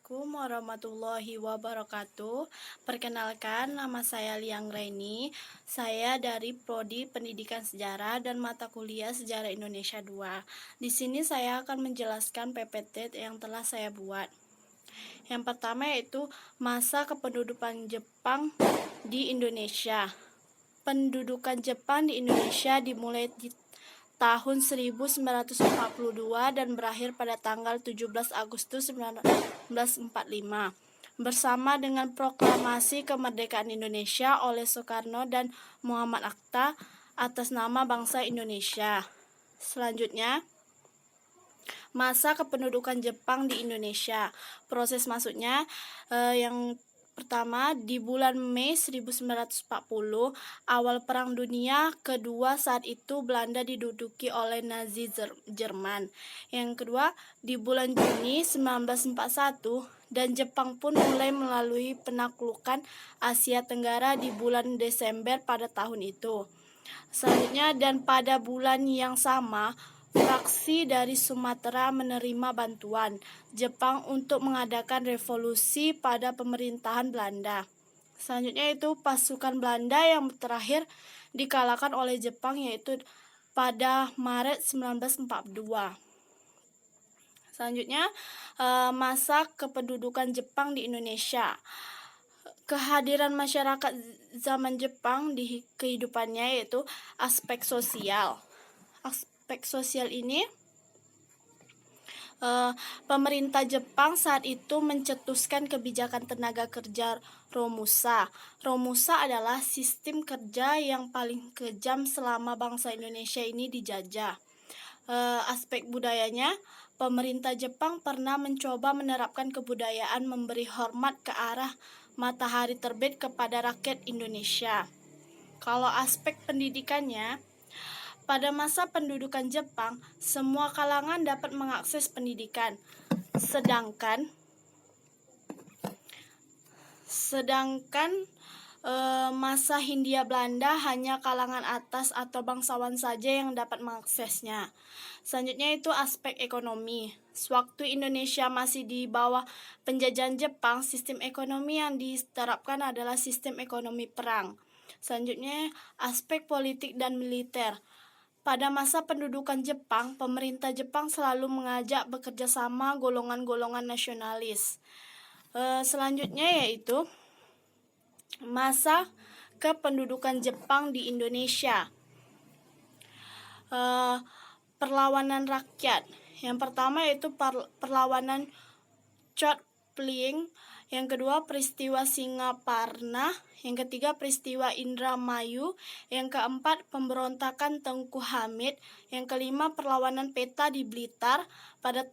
Assalamualaikum warahmatullahi wabarakatuh. Perkenalkan, nama saya Liang Raini. Saya dari Prodi Pendidikan Sejarah dan mata kuliah Sejarah Indonesia 2. Di sini saya akan menjelaskan PPT yang telah saya buat. Yang pertama yaitu masa kependudukan Jepang di Indonesia. Pendudukan Jepang di Indonesia dimulai di tahun 1942 dan berakhir pada tanggal 17 Agustus 1945 bersama dengan proklamasi kemerdekaan Indonesia oleh Soekarno dan Muhammad Hatta atas nama bangsa Indonesia. Selanjutnya, masa kependudukan Jepang di Indonesia. Proses masuknya yang pertama, di bulan Mei 1940, awal Perang Dunia Kedua, saat itu Belanda diduduki oleh Nazi Jerman. Yang kedua, di bulan Juni 1941, dan Jepang pun mulai melalui penaklukan Asia Tenggara di bulan Desember pada tahun itu. Selanjutnya, dan pada bulan yang sama, fraksi dari Sumatera menerima bantuan Jepang untuk mengadakan revolusi pada pemerintahan Belanda. Selanjutnya itu pasukan Belanda yang terakhir dikalahkan oleh Jepang yaitu pada Maret 1942. Selanjutnya, masa kependudukan Jepang di Indonesia. Kehadiran masyarakat zaman Jepang di kehidupannya yaitu aspek sosial. Aspek sosial ini, pemerintah Jepang saat itu mencetuskan kebijakan tenaga kerja Romusa. Romusa adalah sistem kerja yang paling kejam selama bangsa Indonesia ini dijajah. Aspek budayanya, pemerintah Jepang pernah mencoba menerapkan kebudayaan memberi hormat ke arah matahari terbit kepada rakyat Indonesia. Kalau aspek pendidikannya, pada masa pendudukan Jepang, semua kalangan dapat mengakses pendidikan, sedangkan masa Hindia Belanda hanya kalangan atas atau bangsawan saja yang dapat mengaksesnya. Selanjutnya itu aspek ekonomi. Sewaktu Indonesia masih di bawah penjajahan Jepang, sistem ekonomi yang diterapkan adalah sistem ekonomi perang. Selanjutnya aspek politik dan militer. Pada masa pendudukan Jepang, pemerintah Jepang selalu mengajak bekerja sama golongan-golongan nasionalis. Selanjutnya yaitu masa kependudukan Jepang di Indonesia. Perlawanan rakyat. Yang pertama yaitu perlawanan Chot Pling. Yang kedua peristiwa Singaparna. Yang ketiga peristiwa Indramayu. Yang keempat pemberontakan Tengku Hamid. Yang kelima perlawanan peta di Blitar pada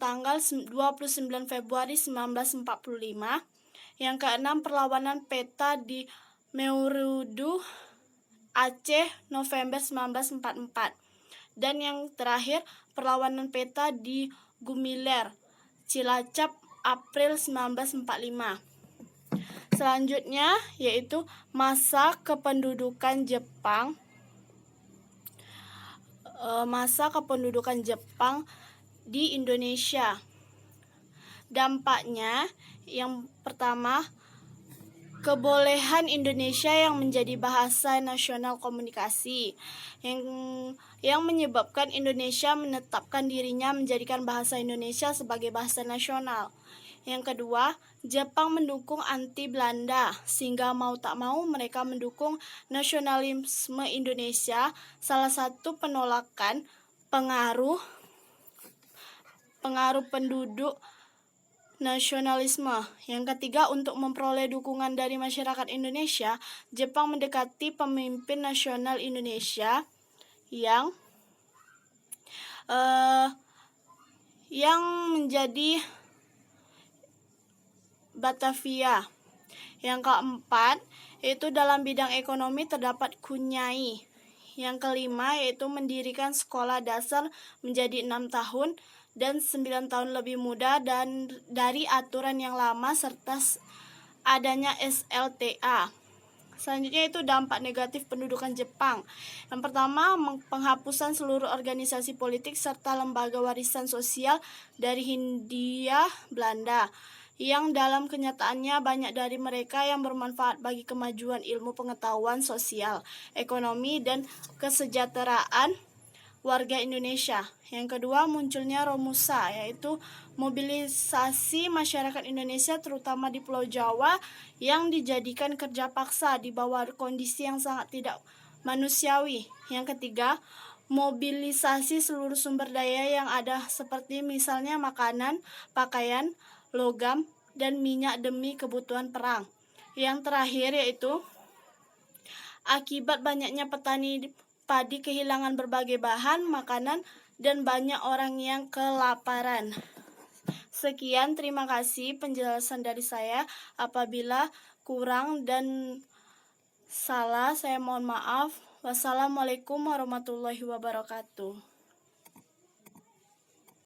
tanggal 29 Februari 1945. Yang keenam perlawanan peta di Meurudu, Aceh, November 1944. Dan yang terakhir perlawanan peta di Gumiler, Cilacap, April 1945. Selanjutnya yaitu masa kependudukan Jepang. Masa kependudukan Jepang di Indonesia. Dampaknya yang pertama, kebolehan Indonesia yang menjadi bahasa nasional komunikasi yang menyebabkan Indonesia menetapkan dirinya menjadikan bahasa Indonesia sebagai bahasa nasional. Yang kedua, Jepang mendukung anti Belanda sehingga mau tak mau mereka mendukung nasionalisme Indonesia. Salah satu penolakan pengaruh penduduk nasionalisme. Yang ketiga, untuk memperoleh dukungan dari masyarakat Indonesia, Jepang mendekati pemimpin nasional Indonesia yang menjadi Batavia. Yang keempat, yaitu dalam bidang ekonomi terdapat Kunyai. Yang kelima, yaitu mendirikan sekolah dasar menjadi 6 tahun dan 9 tahun lebih muda dan dari aturan yang lama serta adanya SLTA. Selanjutnya itu dampak negatif pendudukan Jepang. Yang pertama, penghapusan seluruh organisasi politik serta lembaga warisan sosial dari Hindia Belanda, yang dalam kenyataannya banyak dari mereka yang bermanfaat bagi kemajuan ilmu pengetahuan sosial, ekonomi, dan kesejahteraan warga Indonesia. Yang kedua, munculnya Romusa, yaitu mobilisasi masyarakat Indonesia terutama di Pulau Jawa yang dijadikan kerja paksa di bawah kondisi yang sangat tidak manusiawi. Yang ketiga, mobilisasi seluruh sumber daya yang ada seperti misalnya makanan, pakaian, logam, dan minyak demi kebutuhan perang. Yang terakhir yaitu akibat banyaknya petani padi kehilangan berbagai bahan makanan dan banyak orang yang kelaparan. Sekian, terima kasih penjelasan dari saya. Apabila kurang dan salah, saya mohon maaf. Wassalamualaikum warahmatullahi wabarakatuh.